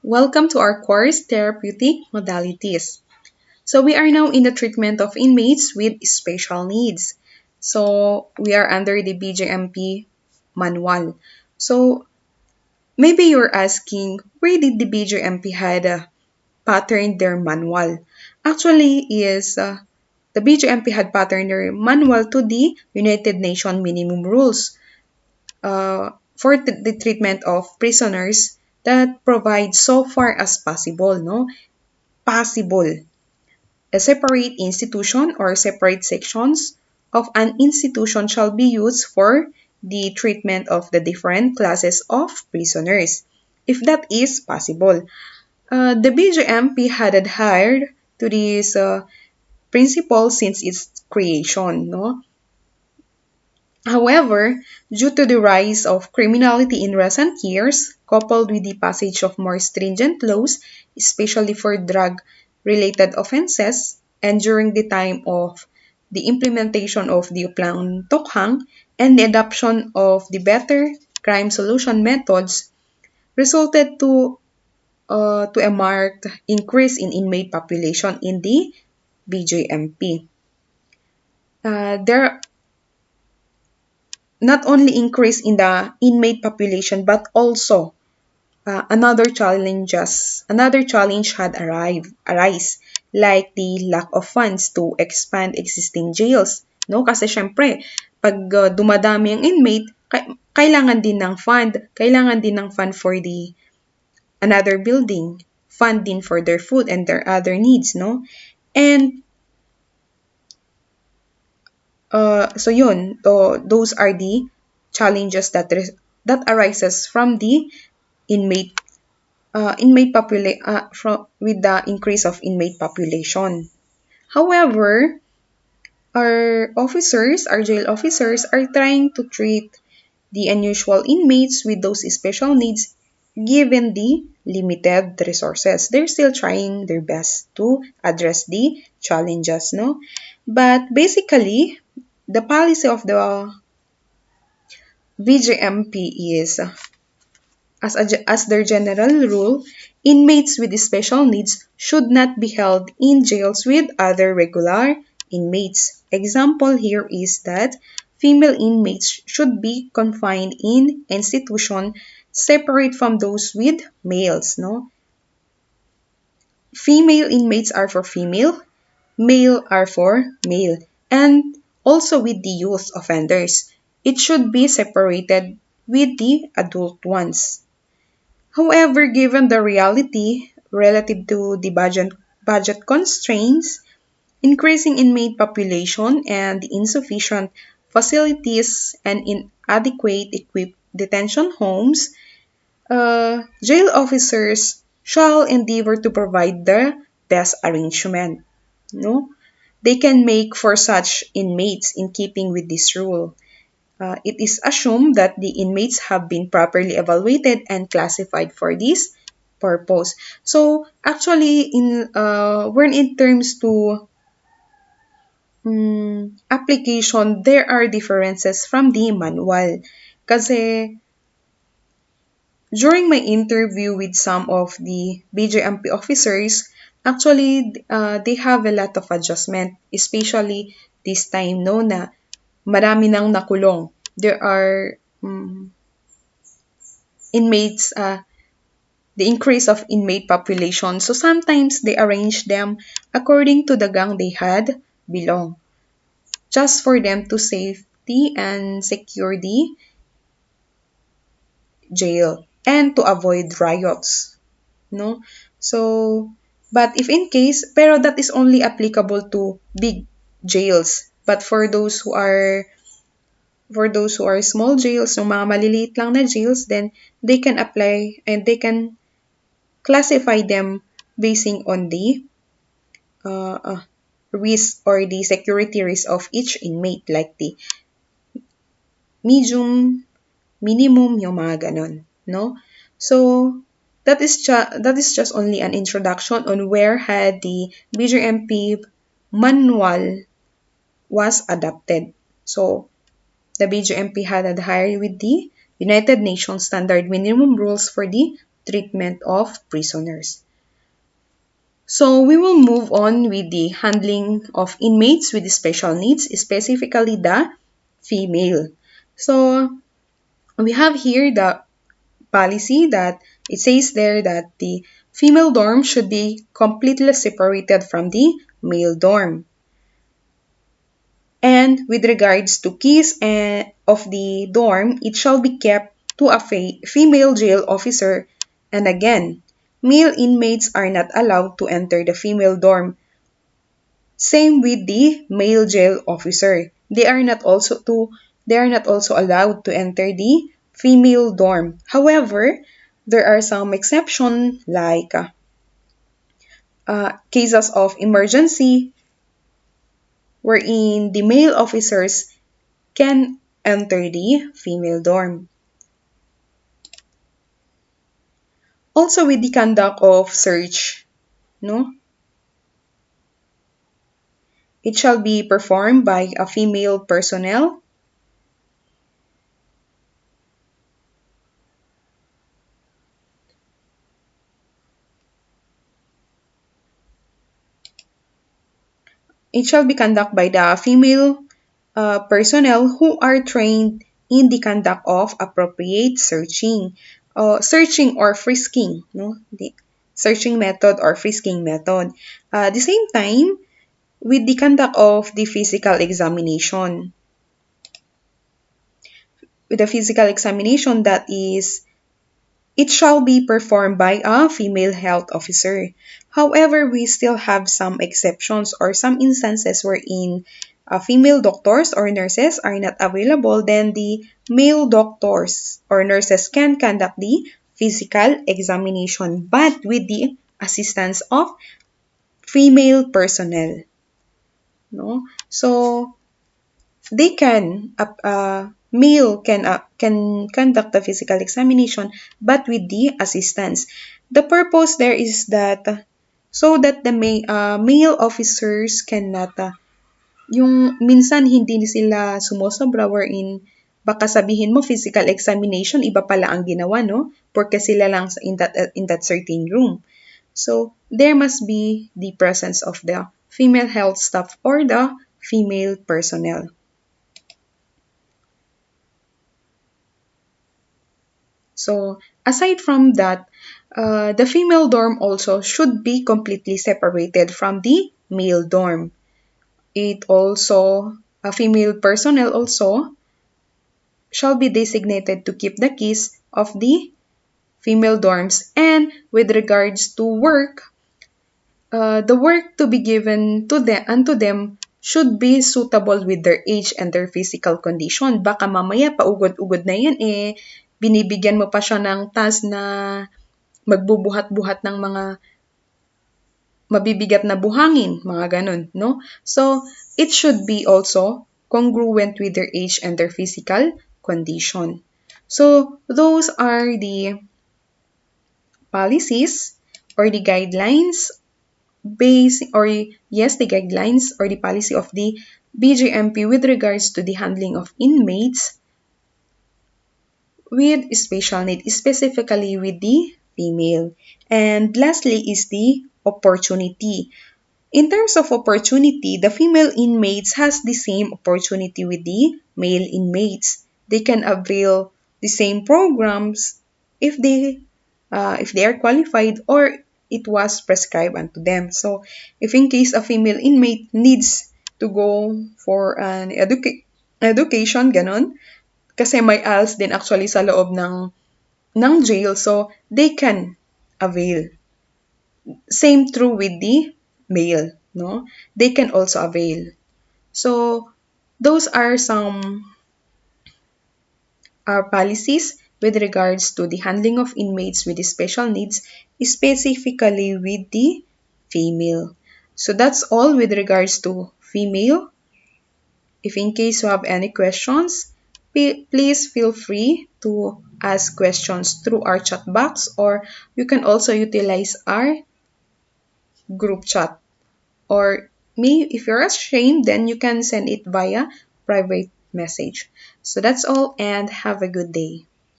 Welcome to our course, Therapeutic Modalities. So we are now in the treatment of inmates with special needs. So we are under the BJMP manual. So maybe you're asking, where did the BJMP had patterned their manual? Actually, the BJMP had patterned their manual to the United Nations minimum rules for the treatment of prisoners that provide so far as possible, no? Possible. A separate institution or separate sections of an institution shall be used for the treatment of the different classes of prisoners, if that is possible. The BJMP had adhered to this principle since its creation. No? However, due to the rise of criminality in recent years, coupled with the passage of more stringent laws, especially for drug-related offenses, and during the time of the implementation of the Uplang Tokhang and the adoption of the better crime solution methods, resulted to a marked increase in inmate population in the BJMP. There not only increase in the inmate population but also another challenge had arise like the lack of funds to expand existing jails, no, kasi syempre pag dumadami ang inmate kailangan din ng fund for the another building, fund din for their food and their other needs, no. And so yun, those are the challenges that arises from the inmate with the increase of inmate population. However, our jail officers are trying to treat the unusual inmates with those special needs given the limited resources. They're still trying their best to address the challenges, no? But basically, the policy of the VJMP is as their general rule, inmates with special needs should not be held in jails with other regular inmates. Example here is that female inmates should be confined in institution separate from those with males, no? Female inmates are for female, male are for male, and also with the youth offenders. It should be separated with the adult ones. However, given the reality relative to the budget constraints, increasing inmate population and the insufficient facilities and inadequate equipped detention homes, jail officers shall endeavor to provide the best arrangement. No? They can make for such inmates in keeping with this rule. It is assumed that the inmates have been properly evaluated and classified for this purpose. So actually, when in terms to application, there are differences from the manual. Kasi during my interview with some of the BJMP officers, actually they have a lot of adjustment, especially this time no na marami nang nakulong. There are inmates, the increase of inmate population. So sometimes they arrange them according to the gang they had belong, just for them to safety and secure the jail and to avoid riots. No? So, but if in case, pero that is only applicable to big jails. But for those who are small jails, so mga maliliit lang na jails, then they can apply and they can classify them basing on the risk or the security risk of each inmate, like the medium, minimum, yung mga ganon, no? So that is just only an introduction on where had the BJMP manual was adopted. So the BJMP had adhered with the United Nations standard minimum rules for the treatment of prisoners. So we will move on with the handling of inmates with special needs, specifically the female. So we have here the policy that it says there that the female dorm should be completely separated from the male dorm. And with regards to keys of the dorm, it shall be kept to a female jail officer. And again, male inmates are not allowed to enter the female dorm. Same with the male jail officer. They are not also allowed to enter the female dorm. However, there are some exceptions like cases of emergency wherein the male officers can enter the female dorm. Also with the conduct of search, no? It shall be performed by a female personnel. It shall be conducted by the female personnel who are trained in the conduct of appropriate searching or frisking, no? The searching method or frisking method. At the same time, with the conduct of the physical examination. With the physical examination that is it shall be performed by a female health officer. However, we still have some exceptions or some instances wherein female doctors or nurses are not available, then the male doctors or nurses can conduct the physical examination but with the assistance of female personnel. No? So, they can male can conduct the physical examination but with the assistance. The purpose there is that so that the male officers cannot yung minsan hindi sila sumosobra wherein baka sabihin mo physical examination iba pala ang ginawa, no, porque sila lang in that certain room. So there must be the presence of the female health staff or the female personnel. So, aside from that, the female dorm also should be completely separated from the male dorm. A female personnel also shall be designated to keep the keys of the female dorms. And with regards to work, the work to be given to them unto them should be suitable with their age and their physical condition. Baka mamaya paugod-ugod na yan binibigyan mo pa siya ng task na magbubuhat-buhat ng mga mabibigat na buhangin, mga ganun, no? So, it should be also congruent with their age and their physical condition. So, those are the policies or the guidelines the guidelines or the policy of the BJMP with regards to the handling of inmates with special need, specifically with the female. And lastly is the opportunity. In terms of opportunity, the female inmates has the same opportunity with the male inmates. They can avail the same programs if they are qualified or it was prescribed unto them. So, if in case a female inmate needs to go for an education, ganon, kasi may ALS din actually sa loob ng jail, so they can avail. Same true with the male, no? They can also avail. So, those are some policies with regards to the handling of inmates with special needs, specifically with the female. So that's all with regards to female. If in case you have any questions, please feel free to ask questions through our chat box or you can also utilize our group chat. Or if you're ashamed, then you can send it via private message. So that's all and have a good day.